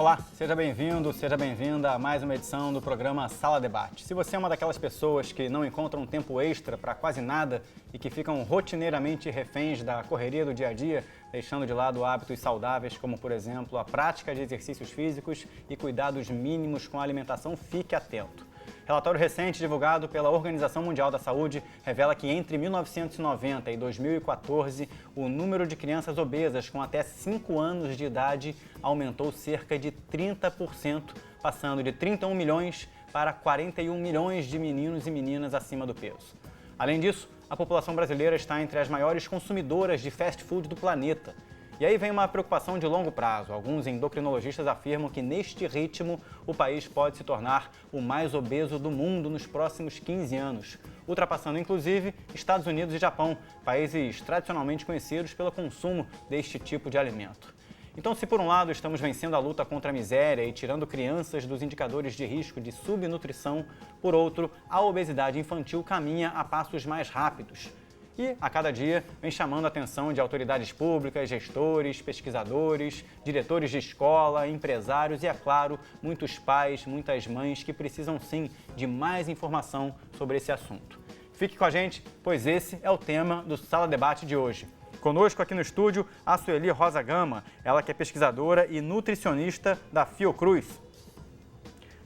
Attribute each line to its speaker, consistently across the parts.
Speaker 1: Olá, seja bem-vindo, seja bem-vinda a mais uma edição do programa Sala Debate. Se você é uma daquelas pessoas que não encontram tempo extra para quase nada e que ficam rotineiramente reféns da correria do dia a dia, deixando de lado hábitos saudáveis como, por exemplo, a prática de exercícios físicos e cuidados mínimos com a alimentação, fique atento. Relatório recente divulgado pela Organização Mundial da Saúde revela que entre 1990 e 2014, o número de crianças obesas com até 5 anos de idade aumentou cerca de 30%, passando de 31 milhões para 41 milhões de meninos e meninas acima do peso. Além disso, a população brasileira está entre as maiores consumidoras de fast food do planeta. E aí vem uma preocupação de longo prazo. Alguns endocrinologistas afirmam que, neste ritmo, o país pode se tornar o mais obeso do mundo nos próximos 15 anos, ultrapassando, inclusive, Estados Unidos e Japão, países tradicionalmente conhecidos pelo consumo deste tipo de alimento. Então, se por um lado estamos vencendo a luta contra a miséria e tirando crianças dos indicadores de risco de subnutrição, por outro, a obesidade infantil caminha a passos mais rápidos. E, a cada dia, vem chamando a atenção de autoridades públicas, gestores, pesquisadores, diretores de escola, empresários e, é claro, muitos pais, muitas mães que precisam, sim, de mais informação sobre esse assunto. Fique com a gente, pois esse é o tema do Sala Debate de hoje. Conosco aqui no estúdio, a Sueli Rosa Gama, ela que é pesquisadora e nutricionista da Fiocruz.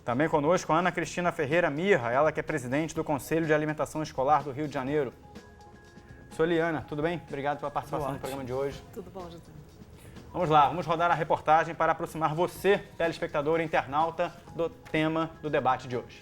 Speaker 1: Também conosco a Ana Cristina Ferreira Mirra, ela que é presidente do Conselho de Alimentação Escolar do Rio de Janeiro. Sueliana, tudo bem? Obrigado pela participação no programa de hoje.
Speaker 2: Tudo bom, José.
Speaker 1: Vamos lá, vamos rodar a reportagem para aproximar você, telespectador e internauta, do tema do debate de hoje.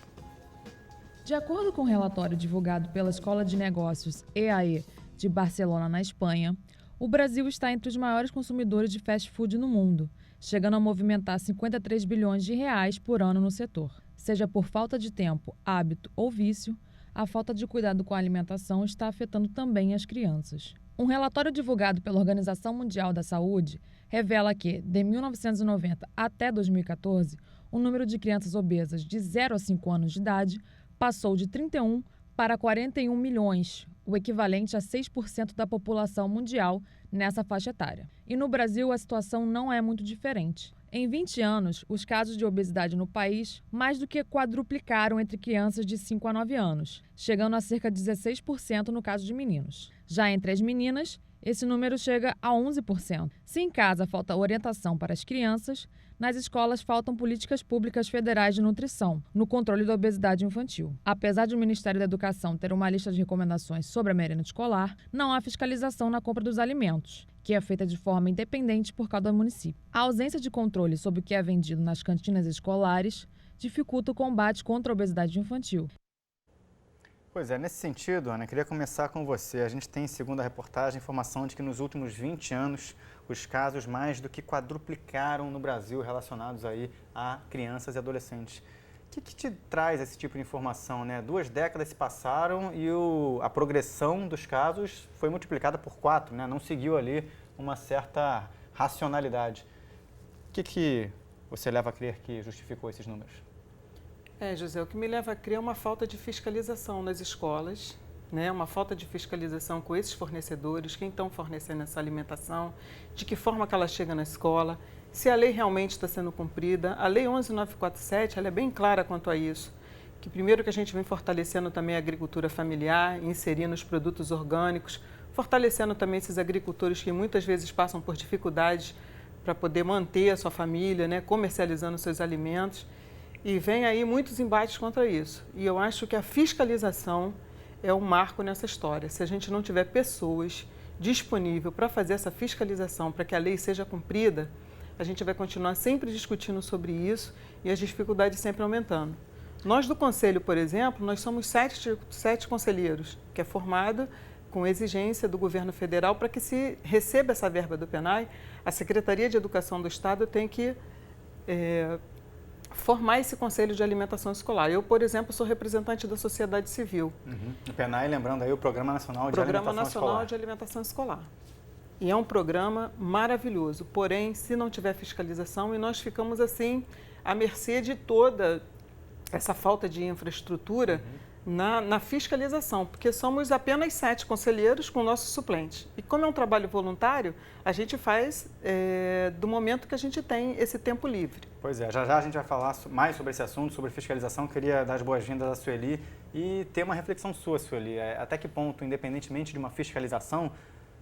Speaker 3: De acordo com o relatório divulgado pela Escola de Negócios EAE de Barcelona, na Espanha, o Brasil está entre os maiores consumidores de fast food no mundo, chegando a movimentar 53 bilhões de reais por ano no setor. Seja por falta de tempo, hábito ou vício, a falta de cuidado com a alimentação está afetando também as crianças. Um relatório divulgado pela Organização Mundial da Saúde revela que, de 1990 até 2014, o número de crianças obesas de 0 a 5 anos de idade passou de 31 para 41 milhões, o equivalente a 6% da população mundial nessa faixa etária. E no Brasil, a situação não é muito diferente. Em 20 anos, os casos de obesidade no país mais do que quadruplicaram entre crianças de 5 a 9 anos, chegando a cerca de 16% no caso de meninos. Já entre as meninas, esse número chega a 11%. Se em casa falta orientação para as crianças, nas escolas faltam políticas públicas federais de nutrição, no controle da obesidade infantil. Apesar de o Ministério da Educação ter uma lista de recomendações sobre a merenda escolar, não há fiscalização na compra dos alimentos, que é feita de forma independente por cada município. A ausência de controle sobre o que é vendido nas cantinas escolares dificulta o combate contra a obesidade infantil.
Speaker 1: Pois é, nesse sentido, Ana, queria começar com você. A gente tem, segundo a reportagem, informação de que nos últimos 20 anos os casos mais do que quadruplicaram no Brasil relacionados aí a crianças e adolescentes. O que te traz esse tipo de informação, né? 2 décadas se passaram e a progressão dos casos foi multiplicada por 4, né? Não seguiu ali uma certa racionalidade. O que você leva a crer que justificou esses números?
Speaker 2: José, o que me leva a crer é uma falta de fiscalização nas escolas, né? Uma falta de fiscalização com esses fornecedores, quem estão fornecendo essa alimentação, de que forma que ela chega na escola, se a lei realmente está sendo cumprida. A Lei 11.947, ela é bem clara quanto a isso, que primeiro que a gente vem fortalecendo também a agricultura familiar, inserindo os produtos orgânicos, fortalecendo também esses agricultores que muitas vezes passam por dificuldades para poder manter a sua família, né? Comercializando seus alimentos. E vem aí muitos embates contra isso. E eu acho que a fiscalização é um marco nessa história. Se a gente não tiver pessoas disponíveis para fazer essa fiscalização, para que a lei seja cumprida, a gente vai continuar sempre discutindo sobre isso e as dificuldades sempre aumentando. Nós do Conselho, por exemplo, nós somos 7 conselheiros, que é formado com exigência do governo federal para que se receba essa verba do PENAI, a Secretaria de Educação do Estado tem que formar esse Conselho de Alimentação Escolar. Eu, por exemplo, sou representante da sociedade civil.
Speaker 1: O PENAI, lembrando aí, o Programa Nacional de
Speaker 2: Alimentação Escolar. E é um programa maravilhoso, porém, se não tiver fiscalização, e nós ficamos assim, à mercê de toda essa falta de infraestrutura, na fiscalização, porque somos apenas 7 conselheiros com nossos suplentes. E como é um trabalho voluntário, a gente faz do momento que a gente tem esse tempo livre.
Speaker 1: Pois é, já já a gente vai falar mais sobre esse assunto, sobre fiscalização. Queria dar as boas-vindas à Sueli e ter uma reflexão sua, Sueli. Até que ponto, independentemente de uma fiscalização,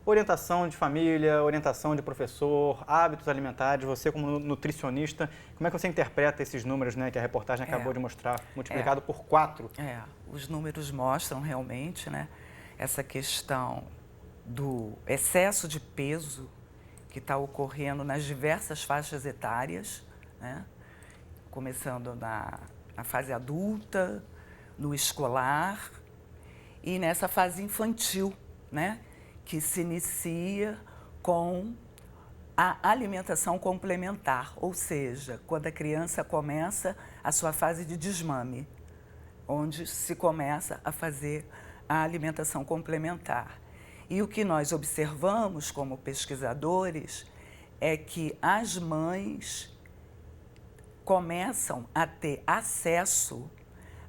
Speaker 1: orientação de família, orientação de professor, hábitos alimentares, você como nutricionista, como é que você interpreta esses números, né, que a reportagem acabou de mostrar, multiplicado por 4?
Speaker 4: Os números mostram realmente, né, essa questão do excesso de peso que está ocorrendo nas diversas faixas etárias, né, começando na fase adulta, no escolar e nessa fase infantil, né, que se inicia com a alimentação complementar, ou seja, quando a criança começa a sua fase de desmame, onde se começa a fazer a alimentação complementar. E o que nós observamos como pesquisadores é que as mães começam a ter acesso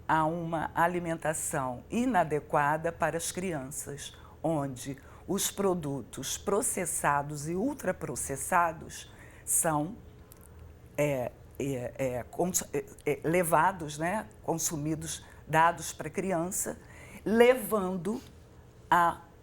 Speaker 4: a uma alimentação inadequada para as crianças, onde os produtos processados e ultraprocessados são levados, né, consumidos, dados para a criança, levando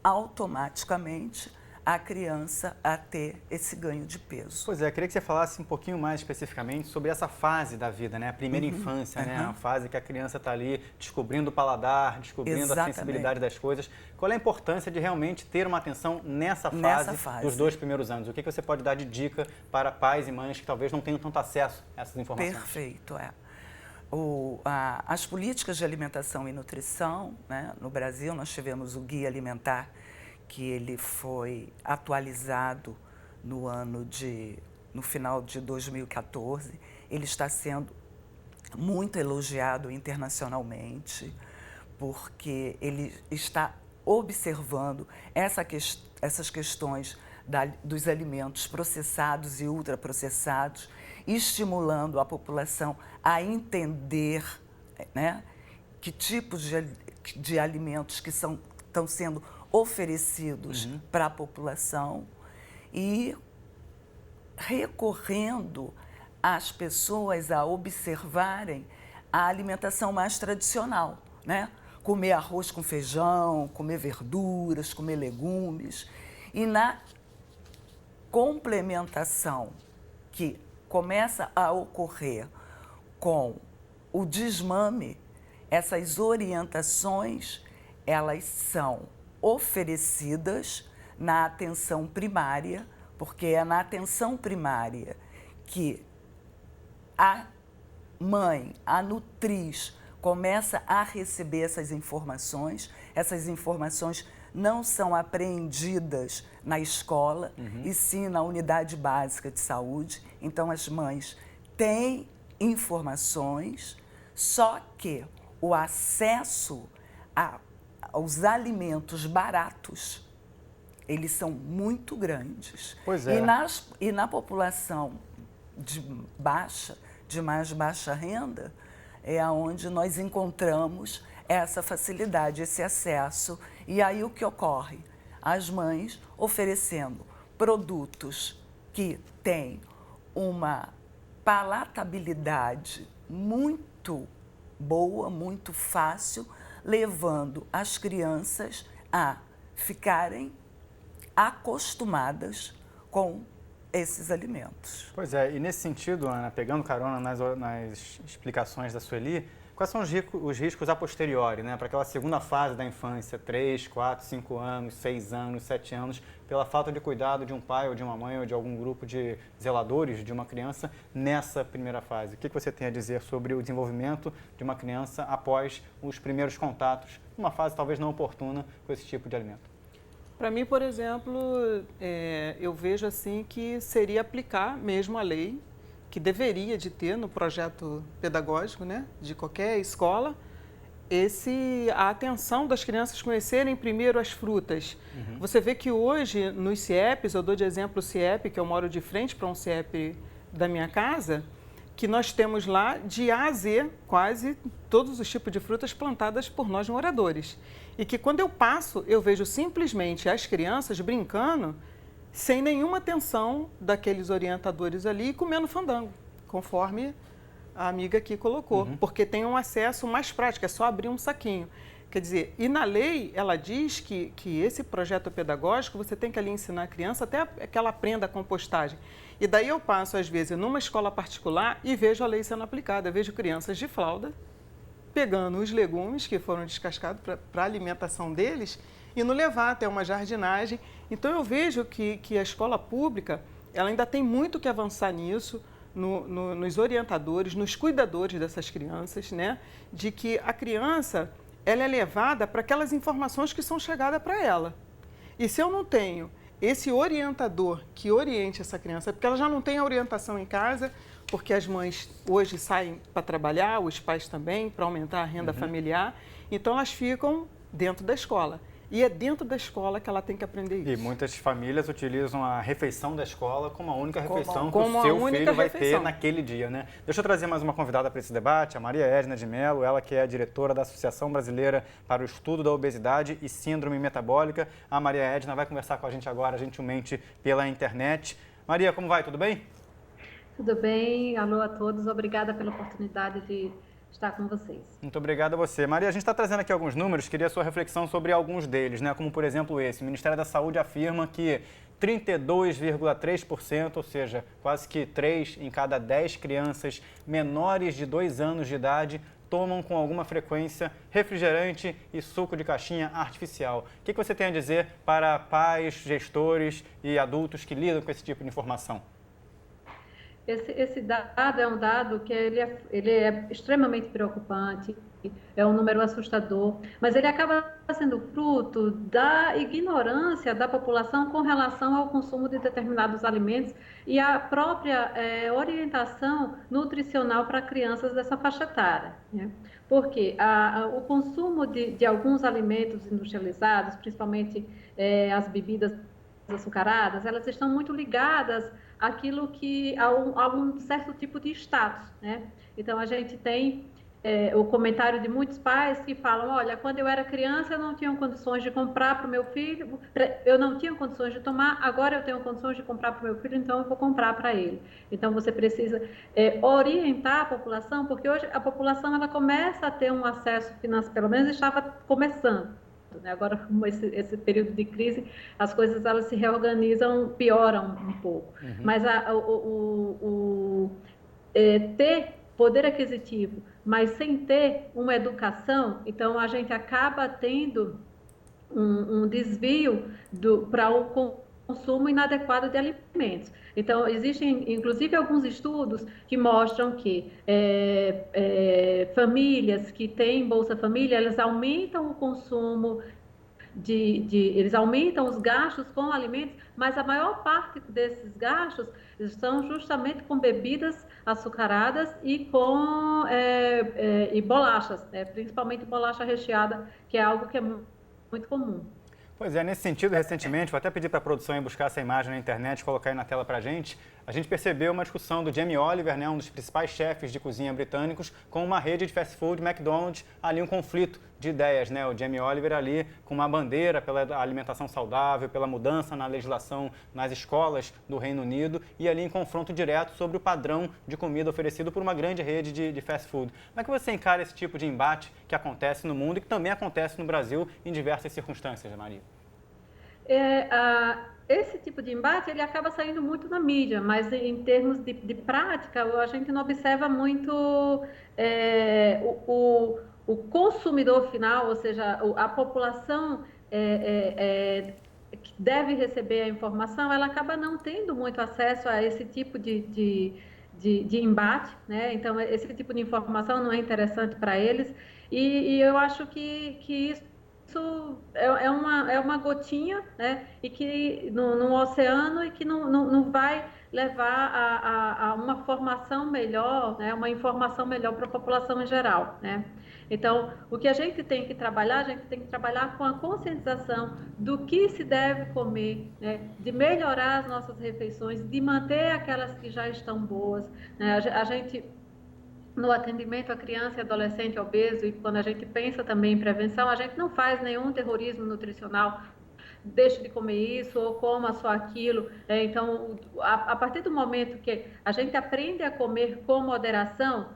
Speaker 4: automaticamente a criança a ter esse ganho de peso.
Speaker 1: Pois é, queria que você falasse um pouquinho mais especificamente sobre essa fase da vida, né? A primeira infância, né? A fase que a criança está ali descobrindo o paladar, descobrindo a sensibilidade das coisas. Qual é a importância de realmente ter uma atenção nessa fase dos 2 primeiros anos? O que você pode dar de dica para pais e mães que talvez não tenham tanto acesso a essas informações?
Speaker 4: Perfeito, as políticas de alimentação e nutrição, né? No Brasil, nós tivemos o Guia Alimentar, que ele foi atualizado no final de 2014. Ele está sendo muito elogiado internacionalmente, porque ele está observando essas questões dos alimentos processados e ultraprocessados, estimulando a população a entender, né, que tipos de alimentos que estão sendo oferecidos para a população e recorrendo as pessoas a observarem a alimentação mais tradicional, né? Comer arroz com feijão, comer verduras, comer legumes. E na complementação que começa a ocorrer com o desmame, essas orientações, elas são oferecidas na atenção primária, porque é na atenção primária que a mãe, a nutriz, começa a receber essas informações. Essas informações não são apreendidas na escola, e sim na unidade básica de saúde. Então, as mães têm informações, só que o acesso aos alimentos baratos, eles são muito grandes.
Speaker 1: Pois é.
Speaker 4: E na população de mais baixa renda, é onde nós encontramos essa facilidade, esse acesso. E aí o que ocorre? As mães oferecendo produtos que têm uma palatabilidade muito boa, muito fácil, levando as crianças a ficarem acostumadas com esses alimentos.
Speaker 1: Pois é, e nesse sentido, Ana, pegando carona nas explicações da Sueli, quais são os riscos a posteriori, né, para aquela segunda fase da infância, 3, 4, 5 anos, 6 anos, 7 anos, pela falta de cuidado de um pai ou de uma mãe ou de algum grupo de zeladores de uma criança nessa primeira fase? O que você tem a dizer sobre o desenvolvimento de uma criança após os primeiros contatos, numa fase talvez não oportuna com esse tipo de alimento?
Speaker 2: Para mim, por exemplo, eu vejo assim que seria aplicar mesmo a lei, que deveria de ter no projeto pedagógico, né, de qualquer escola, a atenção das crianças conhecerem primeiro as frutas. Você vê que hoje nos CIEPs, eu dou de exemplo o CIEP, que eu moro de frente para um CIEP da minha casa, que nós temos lá de A a Z, quase todos os tipos de frutas plantadas por nós moradores. E que quando eu passo, eu vejo simplesmente as crianças brincando sem nenhuma atenção daqueles orientadores ali comendo fandango, conforme a amiga aqui colocou, porque tem um acesso mais prático, é só abrir um saquinho. Quer dizer, e na lei ela diz que esse projeto pedagógico você tem que ali ensinar a criança até que ela aprenda a compostagem. E daí eu passo, às vezes, numa escola particular e vejo a lei sendo aplicada. Eu vejo crianças de fralda pegando os legumes que foram descascados para a alimentação deles e não levar até uma jardinagem. Então eu vejo que a escola pública ela ainda tem muito que avançar nisso, nos orientadores, nos cuidadores dessas crianças, né? De que a criança ela é levada para aquelas informações que são chegadas para ela. E se eu não tenho esse orientador que oriente essa criança, porque ela já não tem a orientação em casa, porque as mães hoje saem para trabalhar, os pais também, para aumentar a renda familiar, então elas ficam dentro da escola. E é dentro da escola que ela tem que aprender isso.
Speaker 1: E muitas famílias utilizam a refeição da escola como a única refeição que
Speaker 2: como
Speaker 1: o seu
Speaker 2: a única
Speaker 1: filho vai
Speaker 2: refeição.
Speaker 1: ter naquele dia, né? Deixa eu trazer mais uma convidada para esse debate, a Maria Edna de Mello, ela que é a diretora da Associação Brasileira para o Estudo da Obesidade e Síndrome Metabólica. A Maria Edna vai conversar com a gente agora, gentilmente, pela internet. Maria, como vai? Tudo bem?
Speaker 5: Tudo bem, alô a todos, obrigada pela oportunidade de estar com vocês.
Speaker 1: Muito obrigado a você. Maria, a gente está trazendo aqui alguns números, queria a sua reflexão sobre alguns deles, né? Como, por exemplo, esse. O Ministério da Saúde afirma que 32,3%, ou seja, quase que 3 em cada 10 crianças menores de 2 anos de idade tomam com alguma frequência refrigerante e suco de caixinha artificial. O que você tem a dizer para pais, gestores e adultos que lidam com esse tipo de informação?
Speaker 5: Esse dado é um dado que ele é extremamente preocupante, é um número assustador, mas ele acaba sendo fruto da ignorância da população com relação ao consumo de determinados alimentos e a própria orientação nutricional para crianças dessa faixa etária, né? Porque o consumo de alguns alimentos industrializados, principalmente as bebidas açucaradas, elas estão muito ligadas àquilo que a um certo tipo de status, né? Então a gente tem o comentário de muitos pais que falam: olha, quando eu era criança eu não tinha condições de comprar para o meu filho, eu não tinha condições de tomar, agora eu tenho condições de comprar para o meu filho, então eu vou comprar para ele. Então você precisa orientar a população, porque hoje a população ela começa a ter um acesso financeiro, pelo menos estava começando. Agora, como esse período de crise, as coisas elas se reorganizam, pioram um pouco. Mas ter poder aquisitivo, mas sem ter uma educação, então a gente acaba tendo um desvio para o consumo inadequado de alimentos. Então, existem, inclusive, alguns estudos que mostram que famílias que têm Bolsa Família, elas aumentam o consumo, eles aumentam os gastos com alimentos, mas a maior parte desses gastos são justamente com bebidas açucaradas e com e bolachas, né? Principalmente bolacha recheada, que é algo que é muito comum.
Speaker 1: Pois é, nesse sentido, recentemente, vou até pedir para a produção ir buscar essa imagem na internet e colocar aí na tela para a gente percebeu uma discussão do Jamie Oliver, né, um dos principais chefes de cozinha britânicos, com uma rede de fast food, McDonald's, ali um conflito de ideias, né? O Jamie Oliver ali com uma bandeira pela alimentação saudável, pela mudança na legislação nas escolas do Reino Unido e ali em confronto direto sobre o padrão de comida oferecido por uma grande rede de fast food. Como é que você encara esse tipo de embate que acontece no mundo e que também acontece no Brasil em diversas circunstâncias, Maria?
Speaker 5: Esse tipo de embate ele acaba saindo muito na mídia, mas em termos de prática a gente não observa muito o consumidor final, ou seja, a população que deve receber a informação, ela acaba não tendo muito acesso a esse tipo de embate, né? Então esse tipo de informação não é interessante para eles e eu acho que isso é uma gotinha, né? E que no oceano e que não vai levar a uma formação melhor, né? Uma informação melhor para a população em geral, né? Então, o que a gente tem que trabalhar com a conscientização do que se deve comer, né? De melhorar as nossas refeições, de manter aquelas que já estão boas, né? A gente, no atendimento à criança e adolescente obeso, e quando a gente pensa também em prevenção, a gente não faz nenhum terrorismo nutricional, deixe de comer isso ou coma só aquilo. Então, a partir do momento que a gente aprende a comer com moderação,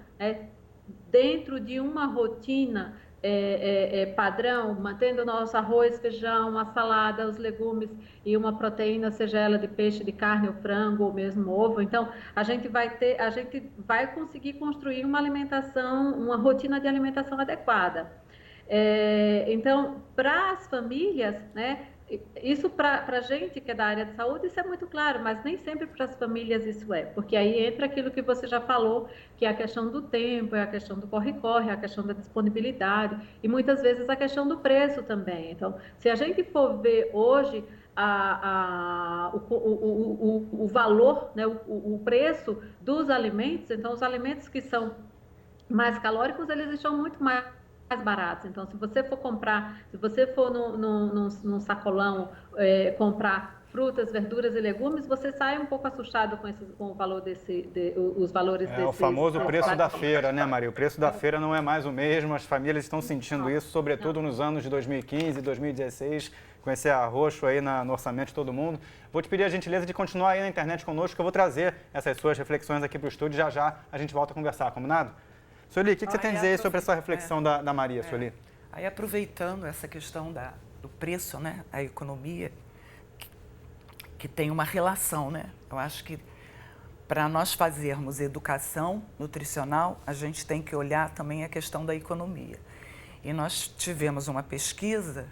Speaker 5: dentro de uma rotina padrão, mantendo o nosso arroz, feijão, a salada, os legumes e uma proteína, seja ela de peixe, de carne ou frango ou mesmo ovo. Então, a gente vai conseguir construir uma alimentação, uma rotina de alimentação adequada. Então, para as famílias, né? Isso para a gente que é da área de saúde, isso é muito claro, mas nem sempre para as famílias isso porque aí entra aquilo que você já falou, que é a questão do tempo, é a questão do corre-corre, é a questão da disponibilidade e muitas vezes a questão do preço também. Então, se a gente for ver hoje o valor, né, o preço dos alimentos, então os alimentos que são mais calóricos, eles estão muito mais baratos. Então, se você for num sacolão comprar frutas, verduras e legumes, você sai um pouco assustado com o valor os valores desses.
Speaker 1: É o famoso preço da feira, né, Maria? O preço da feira não é mais o mesmo, as famílias estão sentindo isso, sobretudo nos anos de 2015 e 2016, com esse arroxo aí no orçamento de todo mundo. Vou te pedir a gentileza de continuar aí na internet conosco, que eu vou trazer essas suas reflexões aqui para o estúdio, já a gente volta a conversar, combinado? Sueli, o que você tem a dizer sobre essa reflexão da Maria, Sueli?
Speaker 4: Aí, aproveitando essa questão do preço, né, a economia, que tem uma relação, né? Eu acho que para nós fazermos educação nutricional, a gente tem que olhar também a questão da economia. E nós tivemos uma pesquisa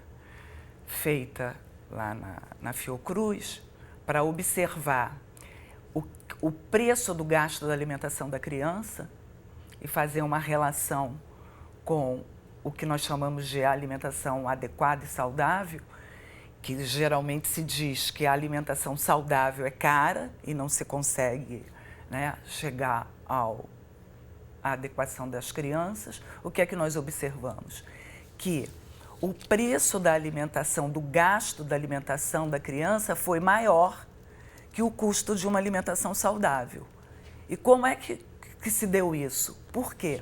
Speaker 4: feita lá na Fiocruz para observar o preço do gasto da alimentação da criança e fazer uma relação com o que nós chamamos de alimentação adequada e saudável, que geralmente se diz que a alimentação saudável é cara e não se consegue, né, chegar à adequação das crianças. O que é que nós observamos? Que o preço da alimentação, do gasto da alimentação da criança foi maior que o custo de uma alimentação saudável. E como é que se deu isso? Por quê?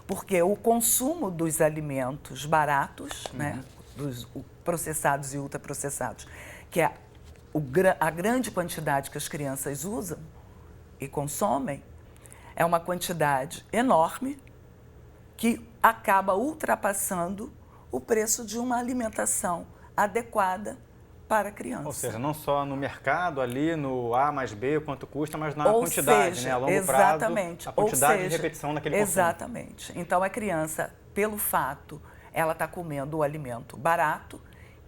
Speaker 4: Porque o consumo dos alimentos baratos, né, dos processados e ultraprocessados, que é a grande quantidade que as crianças usam e consomem, é uma quantidade enorme que acaba ultrapassando o preço de uma alimentação adequada para a criança.
Speaker 1: Ou seja, não só no mercado, ali no A mais B, quanto custa, mas na quantidade, né? A longo prazo, a quantidade de repetição daquele consumo.
Speaker 4: Exatamente. Então, a criança, pelo fato, ela está comendo o alimento barato,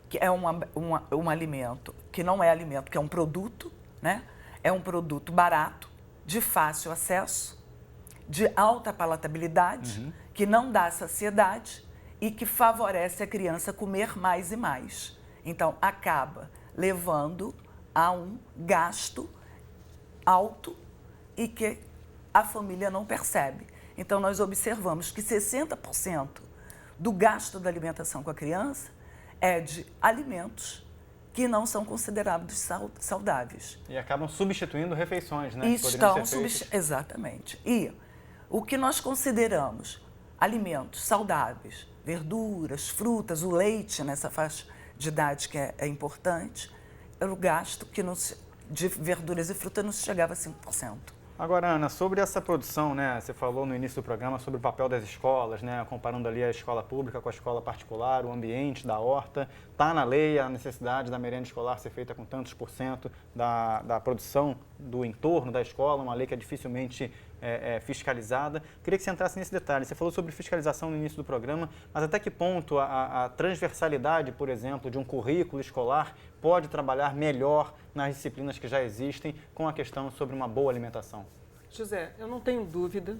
Speaker 4: que é um alimento que não é alimento, que é um produto, né? É um produto barato, de fácil acesso, de alta palatabilidade, que não dá saciedade e que favorece a criança comer mais e mais. Então, acaba levando a um gasto alto e que a família não percebe. Então, nós observamos que 60% do gasto da alimentação com a criança é de alimentos que não são considerados saudáveis.
Speaker 1: E acabam substituindo refeições, né?
Speaker 4: Exatamente. E o que nós consideramos alimentos saudáveis, verduras, frutas, o leite nessa faixa de idade que é importante, era o gasto de verduras e frutas não chegava a 5%.
Speaker 1: Agora, Ana, sobre essa produção, né, você falou no início do programa sobre o papel das escolas, né, comparando ali a escola pública com a escola particular, o ambiente da horta. Está na lei a necessidade da merenda escolar ser feita com tantos por cento da produção do entorno da escola, uma lei que é dificilmente fiscalizada. Queria que você entrasse nesse detalhe. Você falou sobre fiscalização no início do programa, mas até que ponto a transversalidade, por exemplo, de um currículo escolar pode trabalhar melhor nas disciplinas que já existem com a questão sobre uma boa alimentação?
Speaker 2: José, eu não tenho dúvida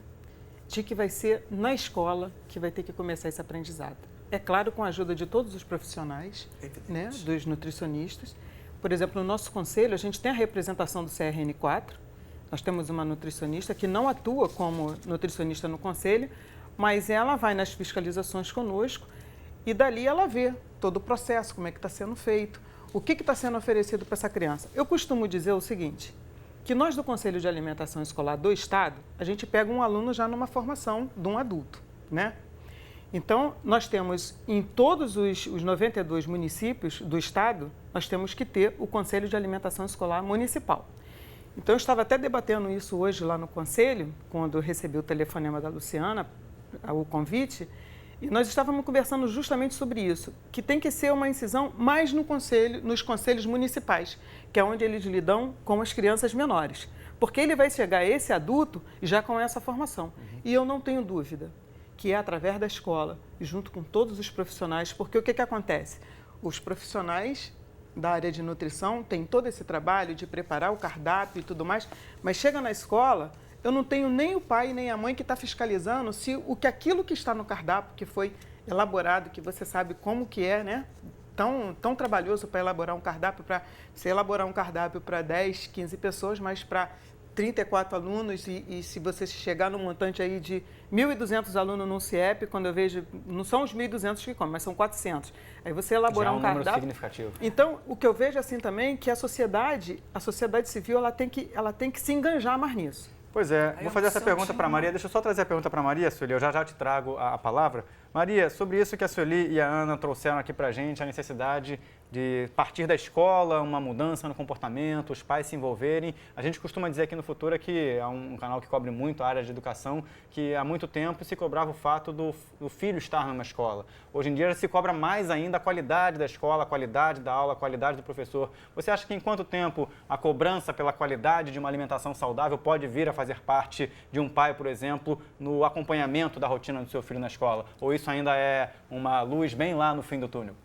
Speaker 2: de que vai ser na escola que vai ter que começar esse aprendizado. É claro, com a ajuda de todos os profissionais, né, dos nutricionistas. Por exemplo, no nosso conselho, a gente tem a representação do CRN4. Nós temos uma nutricionista que não atua como nutricionista no conselho, mas ela vai nas fiscalizações conosco e dali ela vê todo o processo, como é que está sendo feito, o que está sendo oferecido para essa criança. Eu costumo dizer o seguinte, que nós do Conselho de Alimentação Escolar do Estado, a gente pega um aluno já numa formação de um adulto, né? Então, nós temos em todos os 92 municípios do Estado, nós temos que ter o Conselho de Alimentação Escolar Municipal. Então, eu estava até debatendo isso hoje lá no Conselho, quando eu recebi o telefonema da Luciana, o convite, e nós estávamos conversando justamente sobre isso, que tem que ser uma incisão mais no conselho, nos conselhos municipais, que é onde eles lidam com as crianças menores. Porque ele vai chegar, esse adulto, já com essa formação. E eu não tenho dúvida que é através da escola, junto com todos os profissionais, porque o que acontece? Os profissionais da área de nutrição têm todo esse trabalho de preparar o cardápio e tudo mais, mas chega na escola, eu não tenho nem o pai nem a mãe que está fiscalizando se aquilo que está no cardápio, que foi elaborado, que você sabe como que é, né? Tão trabalhoso para elaborar um cardápio, para você elaborar um cardápio para 10, 15 pessoas, mas para 34 alunos e se você chegar no montante aí de 1.200 alunos no CIEP, quando eu vejo, não são os 1.200 que comem, mas são 400. Aí você elaborar um cardápio...
Speaker 1: significativo.
Speaker 2: Então, o que eu vejo assim também é que a sociedade civil, ela tem que se enganjar mais nisso.
Speaker 1: Pois é, vou fazer essa pergunta para a Maria. Deixa eu só trazer a pergunta para a Maria, Sueli, eu já te trago a palavra. Maria, sobre isso que a Sueli e a Ana trouxeram aqui para a gente, a necessidade de partir da escola, uma mudança no comportamento, os pais se envolverem. A gente costuma dizer aqui no Futura, que é um canal que cobre muito a área de educação, que há muito tempo se cobrava o fato do filho estar numa escola. Hoje em dia se cobra mais ainda a qualidade da escola, a qualidade da aula, a qualidade do professor. Você acha que em quanto tempo a cobrança pela qualidade de uma alimentação saudável pode vir a fazer parte de um pai, por exemplo, no acompanhamento da rotina do seu filho na escola? Ou isso ainda é uma luz bem lá no fim do túnel?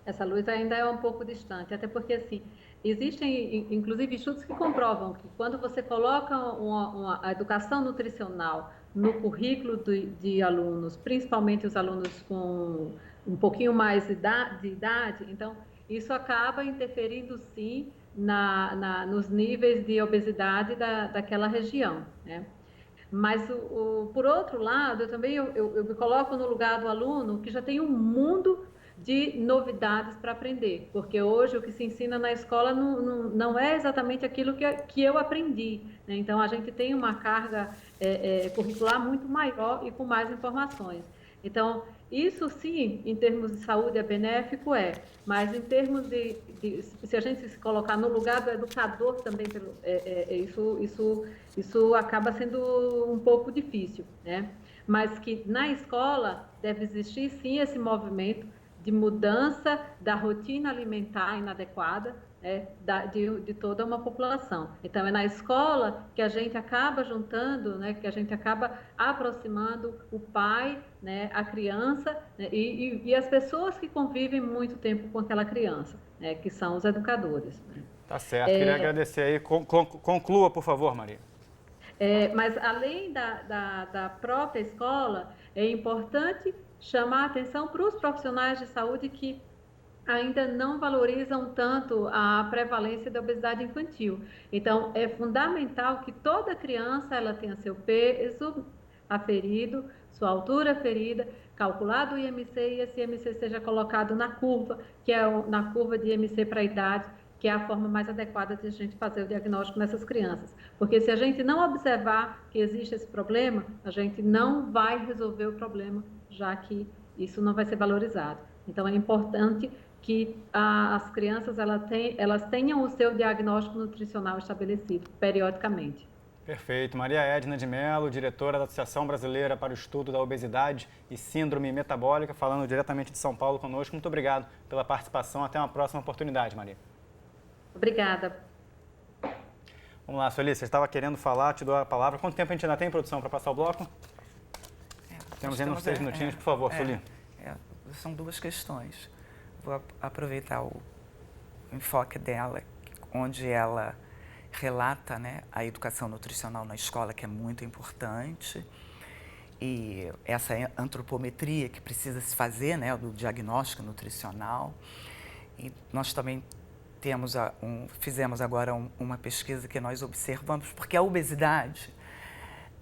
Speaker 5: Essa luz ainda é um pouco distante, até porque, assim, existem, inclusive, estudos que comprovam que quando você coloca a educação nutricional no currículo de alunos, principalmente os alunos com um pouquinho mais de idade, então, isso acaba interferindo, sim, nos níveis de obesidade daquela região, né? Mas, por outro lado, eu me coloco no lugar do aluno que já tem um mundo de novidades para aprender, porque hoje o que se ensina na escola não é exatamente aquilo que eu aprendi, né? Então, a gente tem uma carga curricular muito maior e com mais informações. Então, isso sim, em termos de saúde é benéfico, mas em termos se a gente se colocar no lugar do educador também, isso acaba sendo um pouco difícil, né? Mas que na escola deve existir sim esse movimento de mudança da rotina alimentar inadequada de toda uma população. Então, é na escola que a gente acaba juntando, né, que a gente acaba aproximando o pai, né, a criança, né, e as pessoas que convivem muito tempo com aquela criança, né, que são os educadores. Né.
Speaker 1: Tá certo, queria agradecer aí. Conclua, por favor, Maria.
Speaker 5: Mas, além da própria escola, é importante chamar a atenção para os profissionais de saúde que ainda não valorizam tanto a prevalência da obesidade infantil. Então, é fundamental que toda criança ela tenha seu peso aferido, sua altura aferida, calculado o IMC e esse IMC seja colocado na curva, que é na curva de IMC para a idade, que é a forma mais adequada de a gente fazer o diagnóstico nessas crianças. Porque se a gente não observar que existe esse problema, a gente não vai resolver o problema, já que isso não vai ser valorizado. Então, é importante que as crianças elas tenham o seu diagnóstico nutricional estabelecido periodicamente.
Speaker 1: Perfeito. Maria Edna de Mello, diretora da Associação Brasileira para o Estudo da Obesidade e Síndrome Metabólica, falando diretamente de São Paulo conosco. Muito obrigado pela participação. Até uma próxima oportunidade, Maria.
Speaker 5: Obrigada.
Speaker 1: Vamos lá, Sueli, você estava querendo falar, te dou a palavra. Quanto tempo a gente ainda tem, produção, para passar o bloco? Temos ainda uns 3 minutinhos, por favor, Sueli.
Speaker 4: São duas questões. Vou aproveitar o enfoque dela, onde ela relata, né, a educação nutricional na escola, que é muito importante, e essa antropometria que precisa se fazer, né, do diagnóstico nutricional. E nós também fizemos agora uma pesquisa que nós observamos, porque a obesidade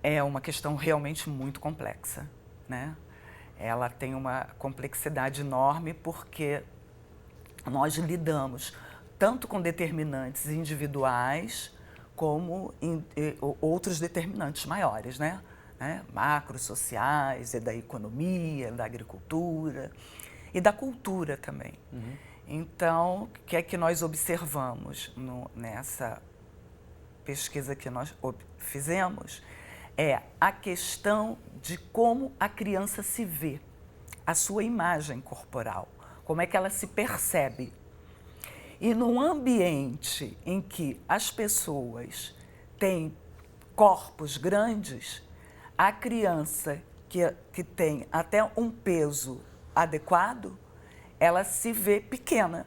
Speaker 4: é uma questão realmente muito complexa, né? Ela tem uma complexidade enorme porque nós lidamos tanto com determinantes individuais como outros determinantes maiores, né? Macro, sociais, da economia, da agricultura e da cultura também. Uhum. Então, o que é que nós observamos nessa pesquisa que nós fizemos? É a questão de como a criança se vê, a sua imagem corporal, como é que ela se percebe. E num ambiente em que as pessoas têm corpos grandes, a criança que tem até um peso adequado, ela se vê pequena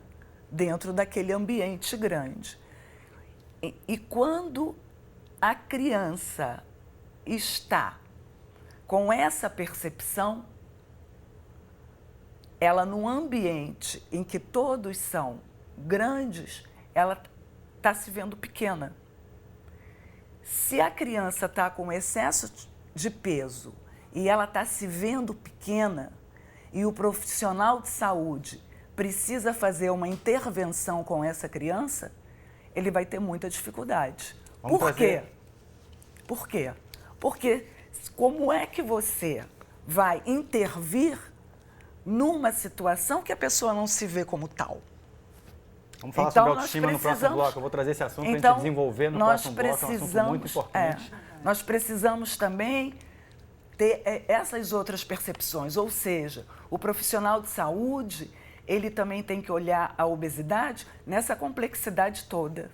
Speaker 4: dentro daquele ambiente grande. E quando a criança está com essa percepção, ela num ambiente em que todos são grandes, ela está se vendo pequena. Se a criança está com excesso de peso e ela está se vendo pequena e o profissional de saúde precisa fazer uma intervenção com essa criança, ele vai ter muita dificuldade. Por quê? Por quê? Porque como é que você vai intervir numa situação que a pessoa não se vê como tal?
Speaker 1: Vamos falar sobre autoestima no próximo bloco. Eu vou trazer esse assunto para a gente desenvolver no próximo bloco. É um assunto muito importante.
Speaker 4: Nós precisamos também ter essas outras percepções. Ou seja, o profissional de saúde, ele também tem que olhar a obesidade nessa complexidade toda.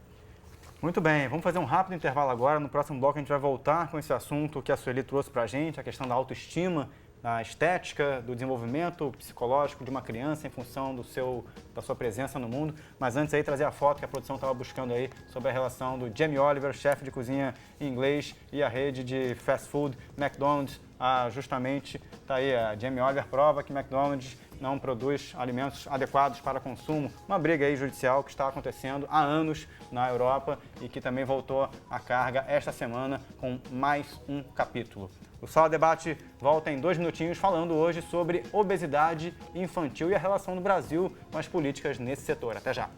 Speaker 1: Muito bem, vamos fazer um rápido intervalo agora. No próximo bloco a gente vai voltar com esse assunto que a Sueli trouxe para a gente, a questão da autoestima, da estética, do desenvolvimento psicológico de uma criança em função da sua presença no mundo. Mas antes aí trazer a foto que a produção estava buscando aí sobre a relação do Jamie Oliver, chefe de cozinha inglês, e a rede de fast food McDonald's. Justamente está aí, a Jamie Oliver prova que McDonald's não produz alimentos adequados para consumo. Uma briga aí judicial que está acontecendo há anos na Europa e que também voltou à carga esta semana com mais um capítulo. O Sala Debate volta em 2 minutinhos falando hoje sobre obesidade infantil e a relação do Brasil com as políticas nesse setor. Até já!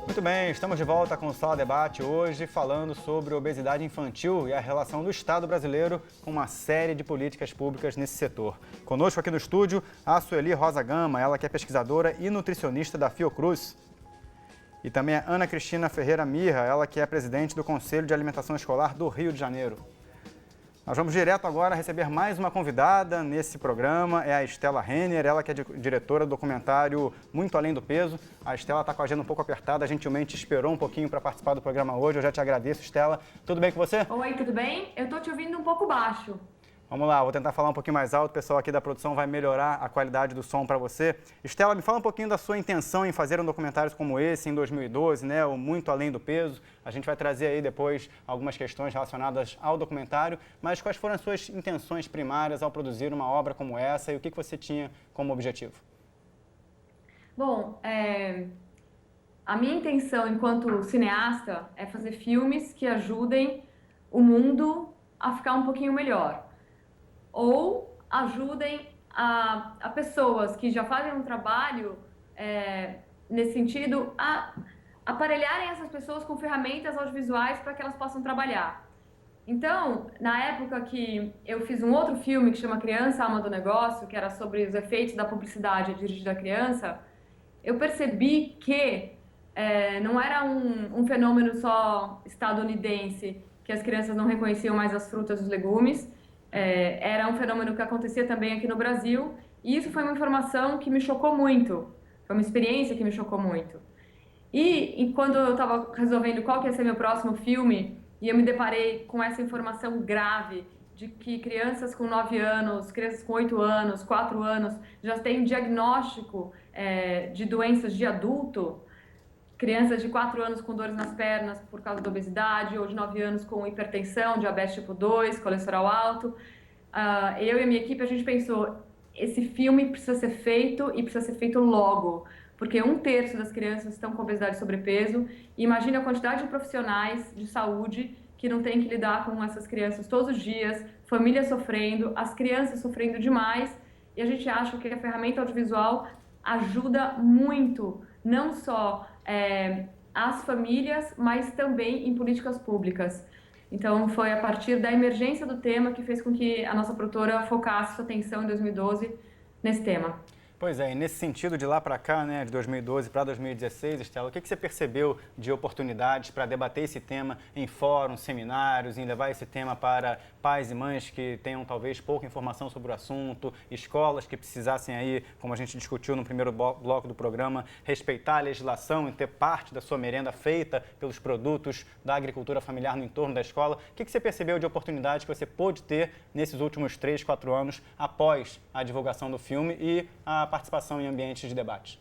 Speaker 1: Muito bem, estamos de volta com o Sala Debate hoje falando sobre obesidade infantil e a relação do Estado brasileiro com uma série de políticas públicas nesse setor. Conosco aqui no estúdio a Sueli Rosa Gama, ela que é pesquisadora e nutricionista da Fiocruz. E também a Ana Cristina Ferreira Mirra, ela que é presidente do Conselho de Alimentação Escolar do Rio de Janeiro. Nós vamos direto agora receber mais uma convidada nesse programa, é a Estela Renner, ela que é diretora do documentário Muito Além do Peso. A Estela está com a agenda um pouco apertada, gentilmente esperou um pouquinho para participar do programa hoje, eu já te agradeço, Estela. Tudo bem com você?
Speaker 6: Oi, tudo bem? Eu estou te ouvindo um pouco baixo.
Speaker 1: Vamos lá, vou tentar falar um pouquinho mais alto, o pessoal aqui da produção vai melhorar a qualidade do som para você. Estela, me fala um pouquinho da sua intenção em fazer um documentário como esse, em 2012, né, o Muito Além do Peso. A gente vai trazer aí depois algumas questões relacionadas ao documentário, mas quais foram as suas intenções primárias ao produzir uma obra como essa e o que você tinha como objetivo?
Speaker 6: Bom, a minha intenção enquanto cineasta é fazer filmes que ajudem o mundo a ficar um pouquinho melhor. Ou ajudem a pessoas que já fazem um trabalho nesse sentido a aparelharem essas pessoas com ferramentas audiovisuais para que elas possam trabalhar. Então, na época que eu fiz um outro filme que chama Criança, Alma do Negócio, que era sobre os efeitos da publicidade dirigida à criança, eu percebi que não era um fenômeno só estadunidense, que as crianças não reconheciam mais as frutas e os legumes. Era um fenômeno que acontecia também aqui no Brasil, e isso foi uma informação que me chocou muito, foi uma experiência que me chocou muito. E quando eu estava resolvendo qual que ia ser meu próximo filme, e eu me deparei com essa informação grave de que crianças com 9 anos, crianças com 8 anos, 4 anos, já têm um diagnóstico de doenças de adulto, crianças de 4 anos com dores nas pernas por causa da obesidade, ou de 9 anos com hipertensão, diabetes tipo 2, colesterol alto. eu e a minha equipe, a gente pensou, esse filme precisa ser feito e precisa ser feito logo, porque 1/3 das crianças estão com obesidade e sobrepeso, e imagine a quantidade de profissionais de saúde que não tem que lidar com essas crianças todos os dias, famílias sofrendo, as crianças sofrendo demais, e a gente acha que a ferramenta audiovisual ajuda muito, não só as famílias, mas também em políticas públicas. Então, foi a partir da emergência do tema que fez com que a nossa produtora focasse sua atenção em 2012 nesse tema.
Speaker 1: Pois é, e nesse sentido, de lá para cá, né, de 2012 para 2016, Estela, o que você percebeu de oportunidades para debater esse tema em fóruns, seminários, em levar esse tema para pais e mães que tenham talvez pouca informação sobre o assunto, escolas que precisassem aí, como a gente discutiu no primeiro bloco do programa, respeitar a legislação e ter parte da sua merenda feita pelos produtos da agricultura familiar no entorno da escola? O que você percebeu de oportunidades que você pôde ter nesses últimos 3, 4 anos após a divulgação do filme e a participação em ambientes de debate?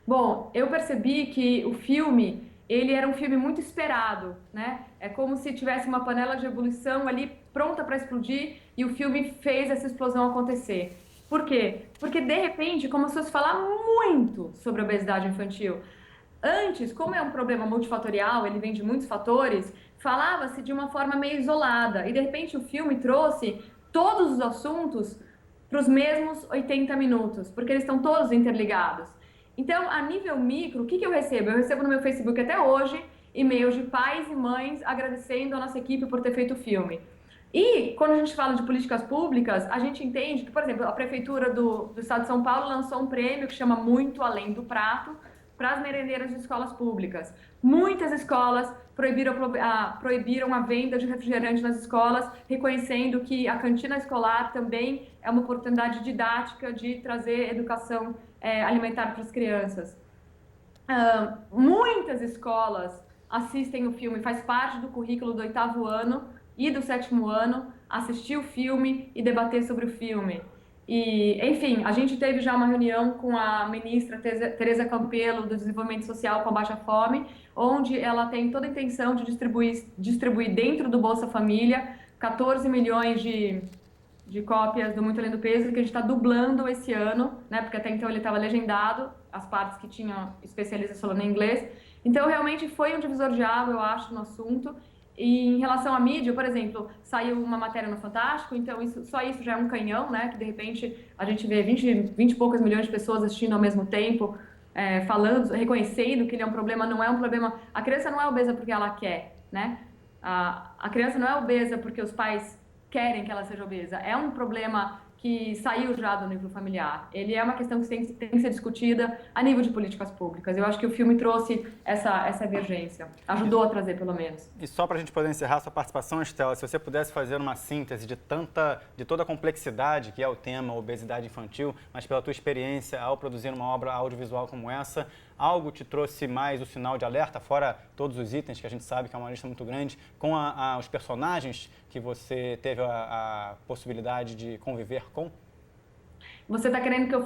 Speaker 6: Bom, eu percebi que o filme, ele era um filme muito esperado, né? É como se tivesse uma panela de ebulição ali pronta para explodir e o filme fez essa explosão acontecer. Por quê? Porque, de repente, começou a se falar muito sobre a obesidade infantil. Antes, como é um problema multifatorial, ele vem de muitos fatores, falava-se de uma forma meio isolada e, de repente, o filme trouxe todos os assuntos para os mesmos 80 minutos, porque eles estão todos interligados. Então, a nível micro, o que eu recebo? Eu recebo no meu Facebook até hoje e-mails de pais e mães agradecendo a nossa equipe por ter feito o filme. E, quando a gente fala de políticas públicas, a gente entende que, por exemplo, a Prefeitura do Estado de São Paulo lançou um prêmio que chama Muito Além do Prato para as merendeiras de escolas públicas. Muitas escolas proibiram a venda de refrigerante nas escolas, reconhecendo que a cantina escolar também é uma oportunidade didática de trazer educação alimentar para as crianças. Muitas escolas assistem o filme, faz parte do currículo do 8º ano e do 7º ano, assistir o filme e debater sobre o filme. E, enfim, a gente teve já uma reunião com a ministra Tereza Campelo, do Desenvolvimento Social com a Baixa Fome, onde ela tem toda a intenção de distribuir dentro do Bolsa Família 14 milhões de cópias do Muito Além do Peso, que a gente está dublando esse ano, né? Porque até então ele estava legendado, as partes que tinham especialistas falando em inglês. Então, realmente foi um divisor de água, eu acho, no assunto. E em relação à mídia, por exemplo, saiu uma matéria no Fantástico, então só isso já é um canhão, né? Que de repente a gente vê 20 e poucas milhões de pessoas assistindo ao mesmo tempo, falando, reconhecendo que ele é um problema, não é um problema. A criança não é obesa porque ela quer, né? A criança não é obesa porque os pais querem que ela seja obesa. É um problema que saiu já do nível familiar. Ele é uma questão que tem que ser discutida a nível de políticas públicas. Eu acho que o filme trouxe essa emergência, ajudou a trazer, pelo menos.
Speaker 1: E só para a gente poder encerrar sua participação, Estela, se você pudesse fazer uma síntese de toda a complexidade que é o tema obesidade infantil, mas pela tua experiência ao produzir uma obra audiovisual como essa, algo te trouxe mais o sinal de alerta, fora todos os itens que a gente sabe que é uma lista muito grande, com os personagens que você teve a possibilidade de conviver com?
Speaker 6: Você está querendo que eu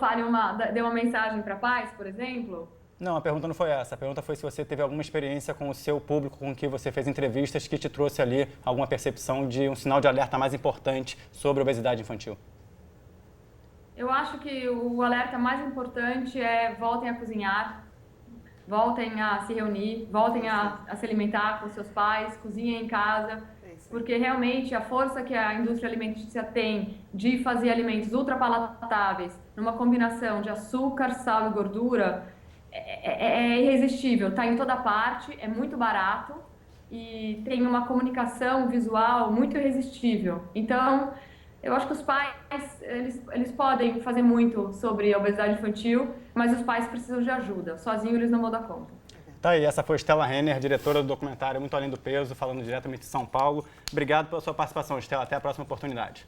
Speaker 6: dê uma mensagem para pais, por exemplo?
Speaker 1: Não, a pergunta não foi essa. A pergunta foi se você teve alguma experiência com o seu público, com que você fez entrevistas, que te trouxe ali alguma percepção de um sinal de alerta mais importante sobre a obesidade infantil.
Speaker 6: Eu acho que o alerta mais importante é voltem a cozinhar, voltem a se reunir, voltem a se alimentar com seus pais, cozinhem em casa, porque realmente a força que a indústria alimentícia tem de fazer alimentos ultrapalatáveis numa combinação de açúcar, sal e gordura é irresistível, está em toda parte, é muito barato e tem uma comunicação visual muito irresistível. Então, eu acho que os pais, eles podem fazer muito sobre a obesidade infantil, mas os pais precisam de ajuda. Sozinhos eles não vão dar conta.
Speaker 1: Tá aí, essa foi Estela Renner, diretora do documentário Muito Além do Peso, falando diretamente de São Paulo. Obrigado pela sua participação, Estela. Até a próxima oportunidade.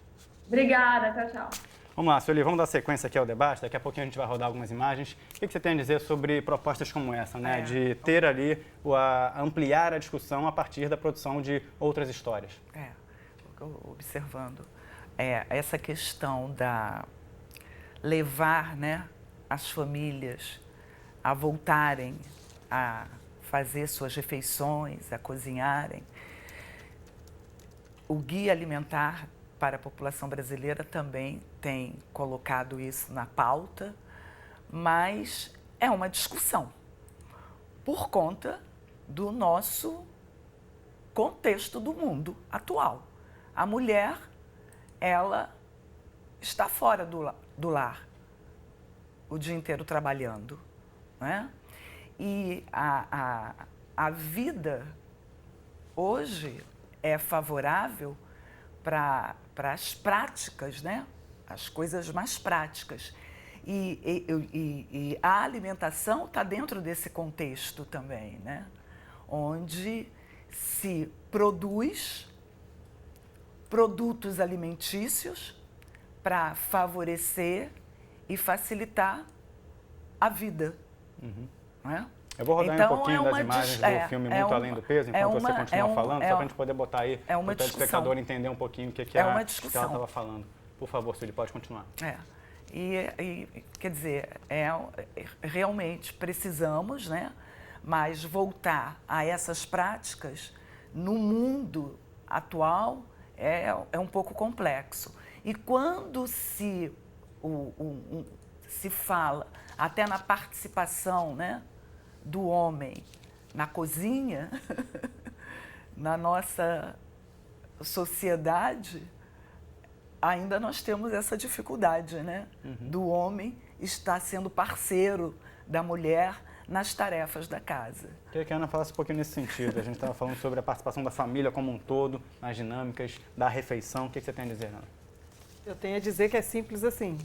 Speaker 6: Obrigada, tchau, tchau.
Speaker 1: Vamos lá, Sueli, vamos dar sequência aqui ao debate. Daqui a pouquinho a gente vai rodar algumas imagens. O que você tem a dizer sobre propostas como essa, né? De ter ali, ampliar a discussão a partir da produção de outras histórias.
Speaker 4: Observando essa questão da levar, né, as famílias a voltarem a fazer suas refeições, a cozinharem. O Guia Alimentar para a população brasileira também tem colocado isso na pauta, mas é uma discussão por conta do nosso contexto do mundo atual. A mulher, ela está fora do lar o dia inteiro trabalhando, né? E a vida hoje é favorável para as práticas, né? As coisas mais práticas. E a alimentação está dentro desse contexto também, né? Onde se produz produtos alimentícios para favorecer e facilitar a vida. Né?
Speaker 1: Eu vou rodar
Speaker 4: então,
Speaker 1: um pouquinho das imagens do filme Muito Além do Peso, enquanto você continua falando, só para a gente poder botar aí para o telespectador entender um pouquinho o que ela estava falando. Por favor, Sueli, pode continuar.
Speaker 4: Quer dizer, realmente precisamos, né? Mas voltar a essas práticas no mundo atual é um pouco complexo. E quando se fala até na participação, né, do homem na cozinha, na nossa sociedade, ainda nós temos essa dificuldade, né? Do homem estar sendo parceiro da mulher nas tarefas da casa.
Speaker 1: Queria que a Ana falasse um pouquinho nesse sentido. A gente estava falando sobre a participação da família como um todo, nas dinâmicas da refeição. O que você tem a dizer, Ana?
Speaker 2: Eu tenho a dizer que é simples assim.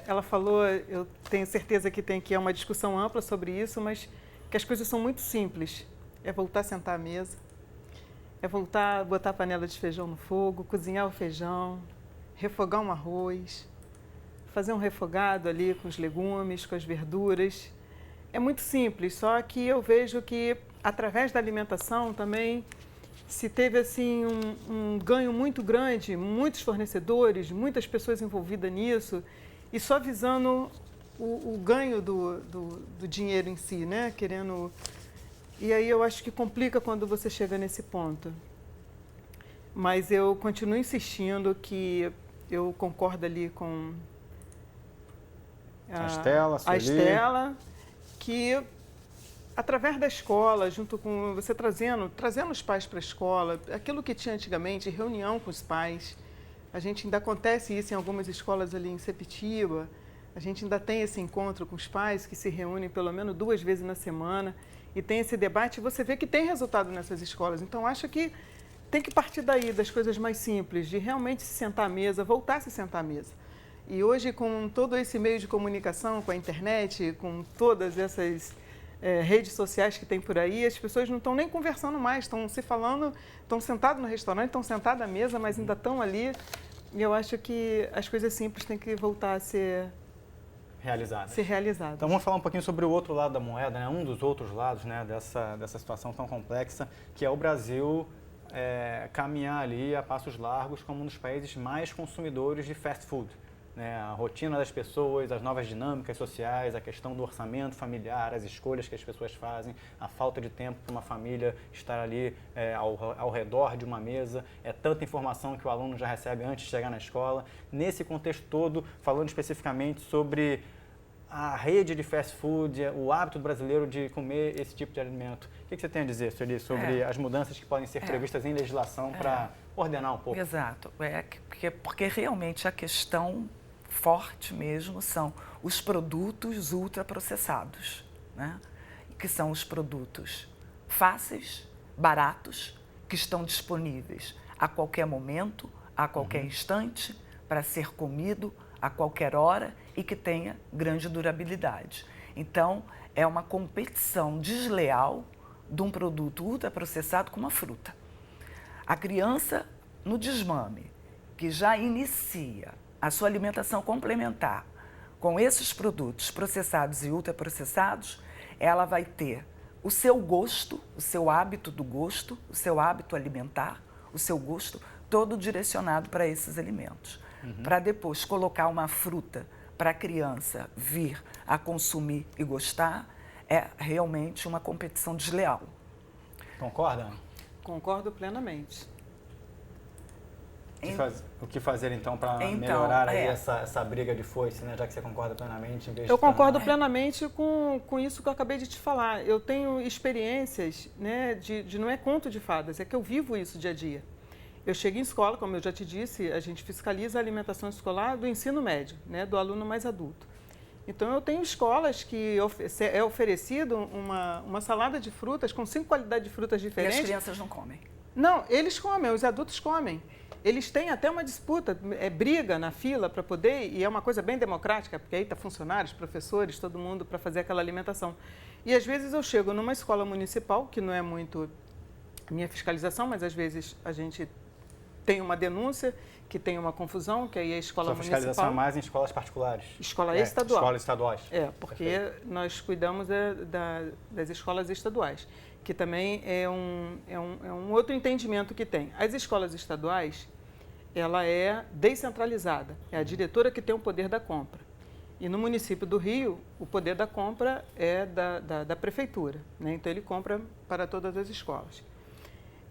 Speaker 2: Ela falou, eu tenho certeza que tem que é uma discussão ampla sobre isso, mas que as coisas são muito simples. É voltar a sentar à mesa, é voltar a botar a panela de feijão no fogo, cozinhar o feijão, refogar um arroz, fazer um refogado ali com os legumes, com as verduras. É muito simples, só que eu vejo que através da alimentação também se teve assim um ganho muito grande, muitos fornecedores, muitas pessoas envolvidas nisso, e só visando o ganho do dinheiro em si, né? Querendo. E aí eu acho que complica quando você chega nesse ponto. Mas eu continuo insistindo que eu concordo ali com a Estela, que através da escola, junto com você trazendo os pais para a escola, aquilo que tinha antigamente, reunião com os pais, a gente ainda acontece isso em algumas escolas ali em Sepetiba, a gente ainda tem esse encontro com os pais que se reúnem pelo menos 2 vezes na semana e tem esse debate e você vê que tem resultado nessas escolas. Então, acho que tem que partir daí, das coisas mais simples, de realmente se sentar à mesa, voltar a se sentar à mesa. E hoje, com todo esse meio de comunicação, com a internet, com todas essas redes sociais que tem por aí, as pessoas não estão nem conversando mais, estão se falando, estão sentados no restaurante, estão sentados à mesa, mas ainda estão ali. E eu acho que as coisas simples têm que voltar a ser realizadas. Então
Speaker 1: vamos falar um pouquinho sobre o outro lado da moeda, né? Um dos outros lados, né, dessa situação tão complexa, que é o Brasil caminhar ali a passos largos como um dos países mais consumidores de fast food. Né, a rotina das pessoas, as novas dinâmicas sociais, a questão do orçamento familiar, as escolhas que as pessoas fazem, a falta de tempo para uma família estar ali ao redor de uma mesa, é tanta informação que o aluno já recebe antes de chegar na escola. Nesse contexto todo, falando especificamente sobre a rede de fast food, o hábito brasileiro de comer esse tipo de alimento. O que você tem a dizer, Sueli, sobre as mudanças que podem ser previstas em legislação para ordenar um pouco?
Speaker 4: Exato, porque realmente a questão forte mesmo são os produtos ultraprocessados, né? Que são os produtos fáceis, baratos, que estão disponíveis a qualquer momento, a qualquer instante, para ser comido a qualquer hora e que tenha grande durabilidade. Então, é uma competição desleal de um produto ultraprocessado com uma fruta. A criança, no desmame, que já inicia a sua alimentação complementar com esses produtos processados e ultraprocessados, ela vai ter o seu gosto, o seu hábito do gosto, o seu hábito alimentar, o seu gosto todo direcionado para esses alimentos. Para depois colocar uma fruta para a criança vir a consumir e gostar, é realmente uma competição desleal.
Speaker 1: Concorda?
Speaker 2: Concordo plenamente.
Speaker 1: O que fazer então para melhorar aí essa briga de foice, né? Já que você concorda plenamente.
Speaker 2: Eu concordo plenamente com isso que eu acabei de te falar. Eu tenho experiências, né, não é conto de fadas, é que eu vivo isso dia a dia. Eu chego em escola, como eu já te disse, a gente fiscaliza a alimentação escolar do ensino médio, né, do aluno mais adulto. Então, eu tenho escolas que é oferecido uma salada de frutas com 5 qualidades de frutas diferentes.
Speaker 4: E as crianças não comem?
Speaker 2: Não, eles comem, os adultos comem. Eles têm até uma disputa, briga na fila para poder, e é uma coisa bem democrática, porque aí está funcionários, professores, todo mundo para fazer aquela alimentação. E às vezes eu chego numa escola municipal, que não é muito minha fiscalização, mas às vezes a gente tem uma denúncia, que tem uma confusão, que aí a escola municipal...
Speaker 1: Sua fiscalização é mais em escolas particulares?
Speaker 2: Escola estadual.
Speaker 1: Escolas estaduais.
Speaker 2: Porque
Speaker 1: Perfeito.
Speaker 2: Nós cuidamos das escolas estaduais, que também é um outro entendimento que tem. As escolas estaduais, ela é descentralizada, é a diretora que tem o poder da compra. E no município do Rio, o poder da compra é da prefeitura, né? Então ele compra para todas as escolas.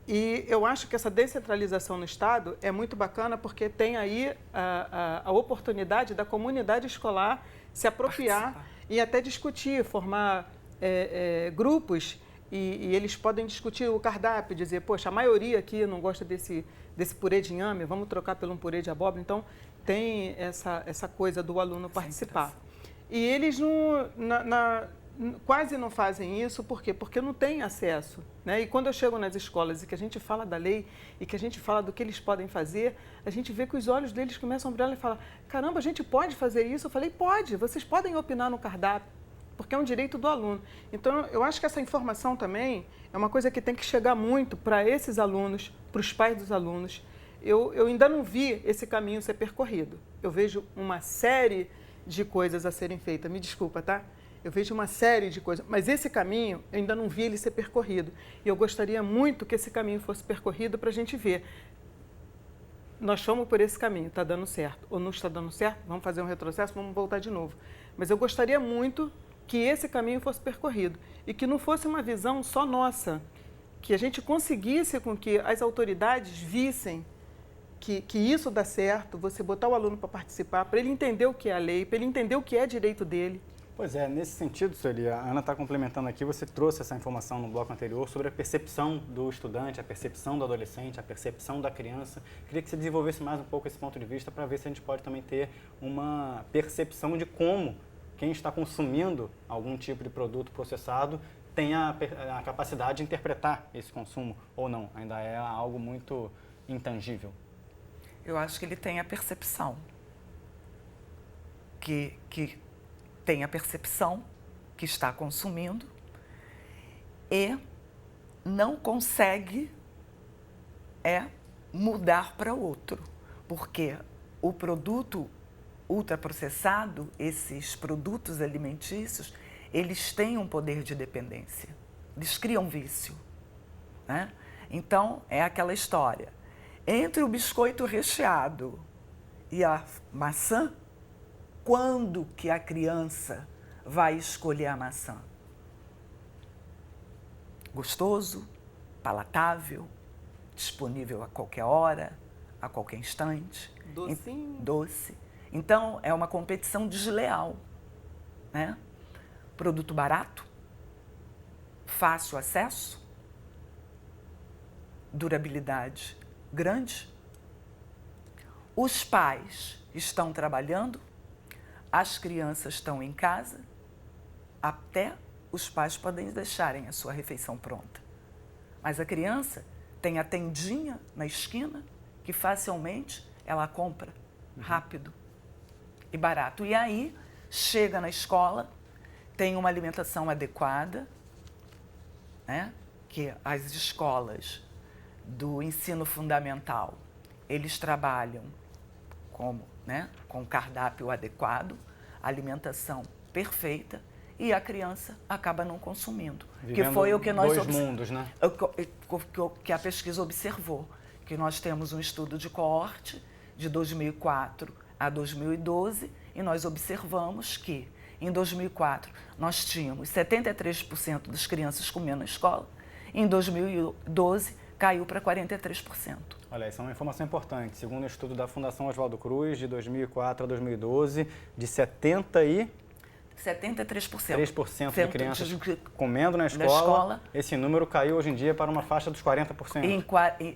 Speaker 2: E eu acho que essa descentralização no Estado é muito bacana porque tem aí a oportunidade da comunidade escolar se apropriar e até discutir, formar grupos e eles podem discutir o cardápio, dizer, poxa, a maioria aqui não gosta desse purê de inhame, vamos trocar por um purê de abóbora. Então, tem essa coisa do aluno participar. E eles quase não fazem isso, por quê? Porque não têm acesso, né? E quando eu chego nas escolas e que a gente fala da lei e que a gente fala do que eles podem fazer, a gente vê que os olhos deles começam a brilhar e falam, caramba, a gente pode fazer isso? Eu falei, pode, vocês podem opinar no cardápio, porque é um direito do aluno. Então, eu acho que essa informação também é uma coisa que tem que chegar muito para esses alunos, para os pais dos alunos. Eu ainda não vi esse caminho ser percorrido. Eu vejo uma série de coisas a serem feitas, me desculpa, tá? Eu vejo uma série de coisas, mas esse caminho, eu ainda não vi ele ser percorrido. E eu gostaria muito que esse caminho fosse percorrido para a gente ver. Nós fomos por esse caminho, está dando certo. Ou não está dando certo, vamos fazer um retrocesso, vamos voltar de novo. Mas eu gostaria muito que esse caminho fosse percorrido e que não fosse uma visão só nossa, que a gente conseguisse com que as autoridades vissem que isso dá certo, você botar o aluno para participar, para ele entender o que é a lei, para ele entender o que é direito dele.
Speaker 1: Pois é, nesse sentido, Sueli, a Ana está complementando aqui, você trouxe essa informação no bloco anterior sobre a percepção do estudante, a percepção do adolescente, a percepção da criança. Queria que você desenvolvesse mais um pouco esse ponto de vista para ver se a gente pode também ter uma percepção de como quem está consumindo algum tipo de produto processado tem a capacidade de interpretar esse consumo ou não. Ainda é algo muito intangível.
Speaker 4: Eu acho que ele tem a percepção que tem a percepção que está consumindo e não consegue mudar para outro, porque o produto ultraprocessado, esses produtos alimentícios, eles têm um poder de dependência, eles criam vício, né? Então, é aquela história, entre o biscoito recheado e a maçã, quando que a criança vai escolher a maçã? Gostoso, palatável, disponível a qualquer hora, a qualquer instante.
Speaker 2: Docinho.
Speaker 4: Doce. Então, é uma competição desleal, né? Produto barato, fácil acesso, durabilidade grande. Os pais estão trabalhando, as crianças estão em casa, até os pais podem deixarem a sua refeição pronta. Mas a criança tem a tendinha na esquina que facilmente ela compra rápido e barato. E aí chega na escola, tem uma alimentação adequada, né? Que as escolas do ensino fundamental, eles trabalham com cardápio adequado, alimentação perfeita, e a criança acaba não consumindo.
Speaker 1: Vivendo
Speaker 4: que foi o que nós
Speaker 1: dois mundos, né?
Speaker 4: Que a pesquisa observou, que nós temos um estudo de coorte de 2004 a 2012, e nós observamos que, em 2004, nós tínhamos 73% das crianças comendo na escola, em 2012, caiu para 43%.
Speaker 1: Olha, essa é uma informação importante. Segundo o estudo da Fundação Oswaldo Cruz, de 2004 a 2012, de 73% 3% de crianças comendo na escola, esse número caiu hoje em dia para uma faixa dos 40%.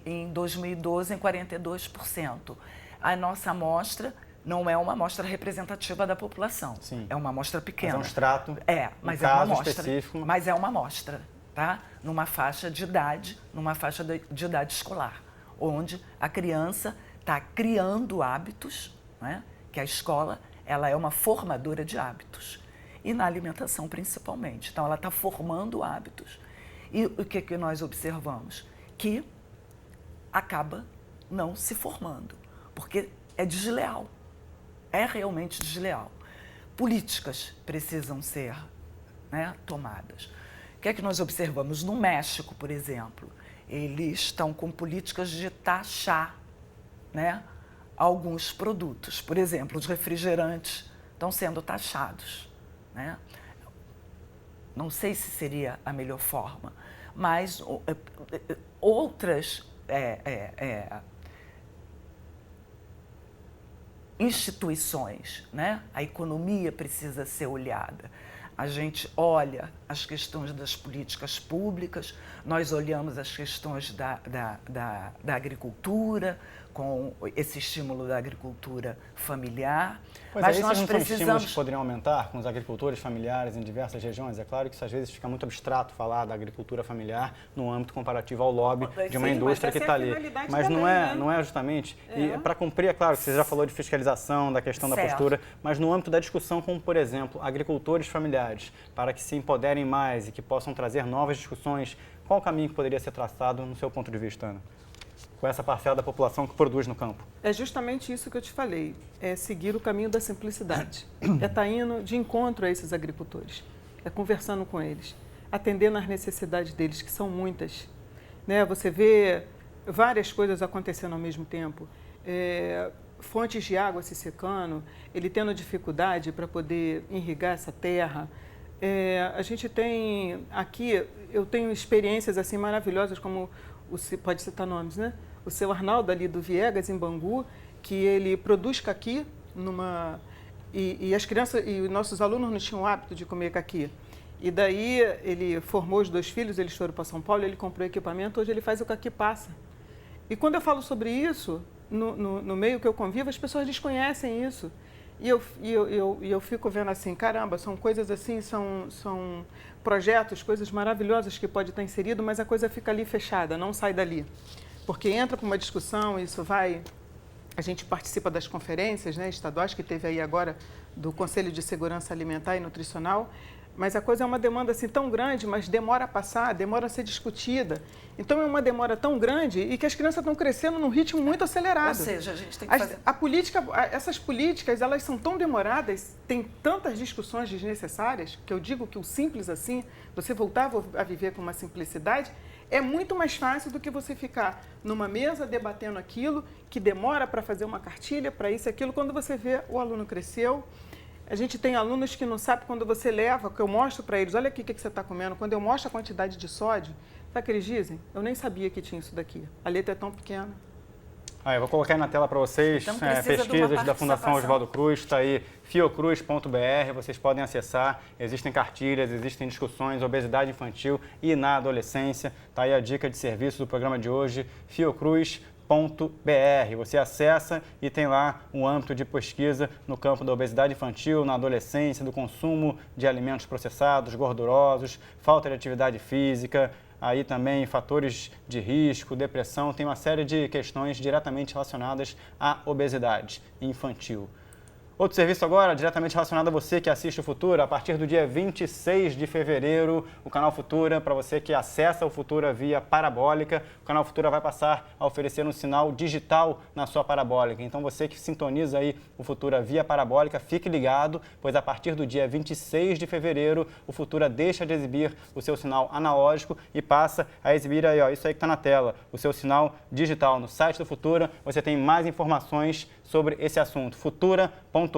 Speaker 4: Em 2012, em 42%. A nossa amostra não é uma amostra representativa da população.
Speaker 1: Sim.
Speaker 4: É uma amostra pequena.
Speaker 1: Mas é um extrato,
Speaker 4: mas
Speaker 1: um
Speaker 4: é uma
Speaker 1: caso
Speaker 4: amostra,
Speaker 1: específico.
Speaker 4: Mas é uma amostra, tá? Numa faixa de idade escolar, onde a criança está criando hábitos, né? Que a escola ela é uma formadora de hábitos. E na alimentação, principalmente. Então, ela está formando hábitos. E o que nós observamos? Que acaba não se formando, porque é desleal. É realmente desleal. Políticas precisam ser, né, tomadas. O que é que nós observamos? No México, por exemplo, eles estão com políticas de taxar, né, alguns produtos. Por exemplo, os refrigerantes estão sendo taxados. Né? Não sei se seria a melhor forma, mas outras instituições, né? A economia precisa ser olhada. A gente olha as questões das políticas públicas, nós olhamos as questões da agricultura, com esse estímulo da agricultura familiar.
Speaker 1: Pois mas nós precisamos... são estímulos que poderiam aumentar com os agricultores familiares em diversas regiões? É claro que isso às vezes fica muito abstrato falar da agricultura familiar no âmbito comparativo ao lobby de uma indústria que está ali. Mas também, não é justamente... E para cumprir, é claro que você já falou de fiscalização, da questão da postura, mas no âmbito da discussão como, por exemplo, agricultores familiares, para que se empoderem mais e que possam trazer novas discussões, qual o caminho que poderia ser traçado no seu ponto de vista, Ana? Com essa parcela da população que produz no campo? É
Speaker 2: justamente isso que eu te falei, é seguir o caminho da simplicidade. É estar indo de encontro a esses agricultores, é conversando com eles, atendendo às necessidades deles, que são muitas. Né? Você vê várias coisas acontecendo ao mesmo tempo, fontes de água se secando, ele tendo dificuldade para poder irrigar essa terra. A gente tem aqui, eu tenho experiências assim maravilhosas, como pode citar nomes, né? O seu Arnaldo ali do Viegas, em Bangu, que ele produz caqui e as crianças e os nossos alunos não tinham o hábito de comer caqui. E daí ele formou os 2 filhos, eles foram para São Paulo, ele comprou equipamento, hoje ele faz o caqui passa. E quando eu falo sobre isso, no meio que eu convivo, as pessoas desconhecem isso. E eu fico vendo assim, caramba, são coisas assim, são projetos, coisas maravilhosas que pode estar inserido, mas a coisa fica ali fechada, não sai dali. Porque entra para uma discussão, isso vai... A gente participa das conferências, né, estaduais, que teve aí agora do Conselho de Segurança Alimentar e Nutricional, mas a coisa é uma demanda assim tão grande, mas demora a passar, demora a ser discutida. Então é uma demora tão grande e que as crianças estão crescendo num ritmo muito acelerado.
Speaker 4: Ou seja, a gente tem que fazer...
Speaker 2: Essas políticas, elas são tão demoradas, tem tantas discussões desnecessárias, que eu digo que o simples assim, você voltar a viver com uma simplicidade, é muito mais fácil do que você ficar numa mesa debatendo aquilo, que demora para fazer uma cartilha, para isso e aquilo. Quando você vê, o aluno cresceu. A gente tem alunos que não sabem, quando você leva, que eu mostro para eles, olha aqui o que você está comendo. Quando eu mostro a quantidade de sódio, sabe o que eles dizem? Eu nem sabia que tinha isso daqui. A letra é tão pequena.
Speaker 1: Eu vou colocar aí na tela para vocês pesquisas da Fundação Oswaldo Cruz, está aí fiocruz.br, vocês podem acessar, existem cartilhas, existem discussões, obesidade infantil e na adolescência, está aí a dica de serviço do programa de hoje, fiocruz.br. Você acessa e tem lá um âmbito de pesquisa no campo da obesidade infantil, na adolescência, do consumo de alimentos processados, gordurosos, falta de atividade física, aí também fatores de risco, depressão, tem uma série de questões diretamente relacionadas à obesidade infantil. Outro serviço agora, diretamente relacionado a você que assiste o Futura, a partir do dia 26 de fevereiro, o canal Futura, para você que acessa o Futura via parabólica, o canal Futura vai passar a oferecer um sinal digital na sua parabólica. Então você que sintoniza aí o Futura via parabólica, fique ligado, pois a partir do dia 26 de fevereiro, o Futura deixa de exibir o seu sinal analógico e passa a exibir aí, ó, isso aí que está na tela, o seu sinal digital. No site do Futura você tem mais informações sobre esse assunto, futura.org.br.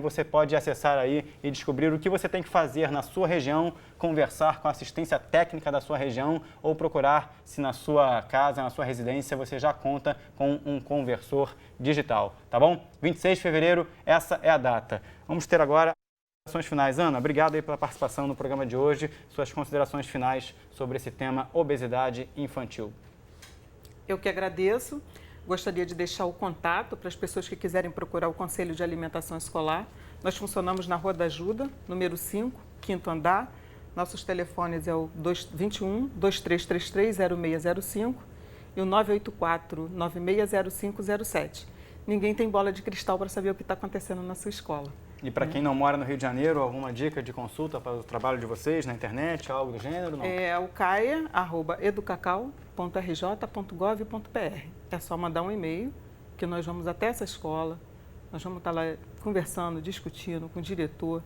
Speaker 1: Você pode acessar aí e descobrir o que você tem que fazer na sua região, conversar com a assistência técnica da sua região ou procurar se na sua casa, na sua residência, você já conta com um conversor digital, tá bom? 26 de fevereiro, essa é a data. Vamos ter agora as considerações finais. Ana, obrigado aí pela participação no programa de hoje. Suas considerações finais sobre esse tema obesidade infantil.
Speaker 2: Eu que agradeço. Gostaria de deixar o contato para as pessoas que quiserem procurar o Conselho de Alimentação Escolar. Nós funcionamos na Rua da Ajuda, número 5, 5º andar. Nossos telefones é o 21-2333-0605 e o 984-960507. Ninguém tem bola de cristal para saber o que está acontecendo na sua escola.
Speaker 1: E para quem não mora no Rio de Janeiro, alguma dica de consulta para o trabalho de vocês na internet, algo do gênero? Não?
Speaker 2: É o caia@educacau.rj.gov.br. É só mandar um e-mail que nós vamos até essa escola, nós vamos estar lá conversando, discutindo com o diretor,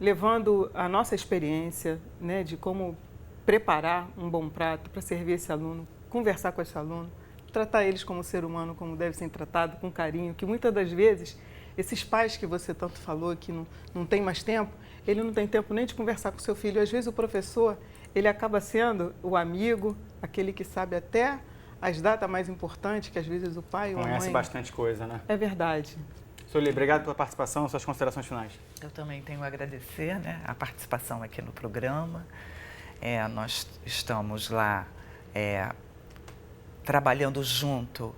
Speaker 2: levando a nossa experiência, né, de como preparar um bom prato para servir esse aluno, conversar com esse aluno, tratar eles como ser humano, como deve ser tratado, com carinho, que muitas das vezes esses pais que você tanto falou que não tem mais tempo, ele não tem tempo nem de conversar com seu filho. Às vezes o professor, ele acaba sendo o amigo, aquele que sabe até as datas mais importantes, que às vezes o pai ou a mãe...
Speaker 1: Conhece bastante coisa, né?
Speaker 2: É verdade.
Speaker 1: Sueli, obrigado pela participação, suas considerações finais.
Speaker 4: Eu também tenho a agradecer, né, a participação aqui no programa. Nós estamos lá trabalhando junto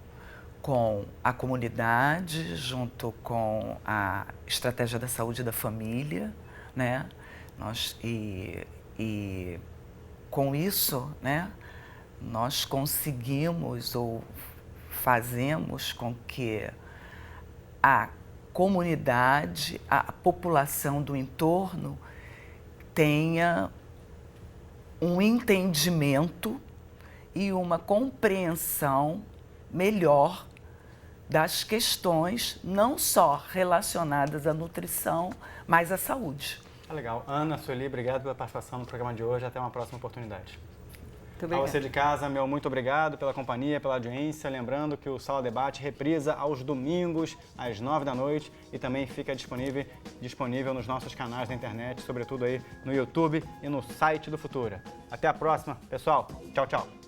Speaker 4: com a comunidade, junto com a estratégia da saúde da família, né? E com isso, né, nós conseguimos ou fazemos com que a comunidade, a população do entorno tenha um entendimento e uma compreensão melhor das questões não só relacionadas à nutrição, mas à saúde.
Speaker 1: Legal. Ana, Sueli, obrigado pela participação no programa de hoje. Até uma próxima oportunidade.
Speaker 2: A
Speaker 1: você de casa, meu muito obrigado pela companhia, pela audiência. Lembrando que o Sala Debate reprisa aos domingos, às 9 da noite e também fica disponível nos nossos canais da internet, sobretudo aí no YouTube e no site do Futura. Até a próxima, pessoal. Tchau, tchau.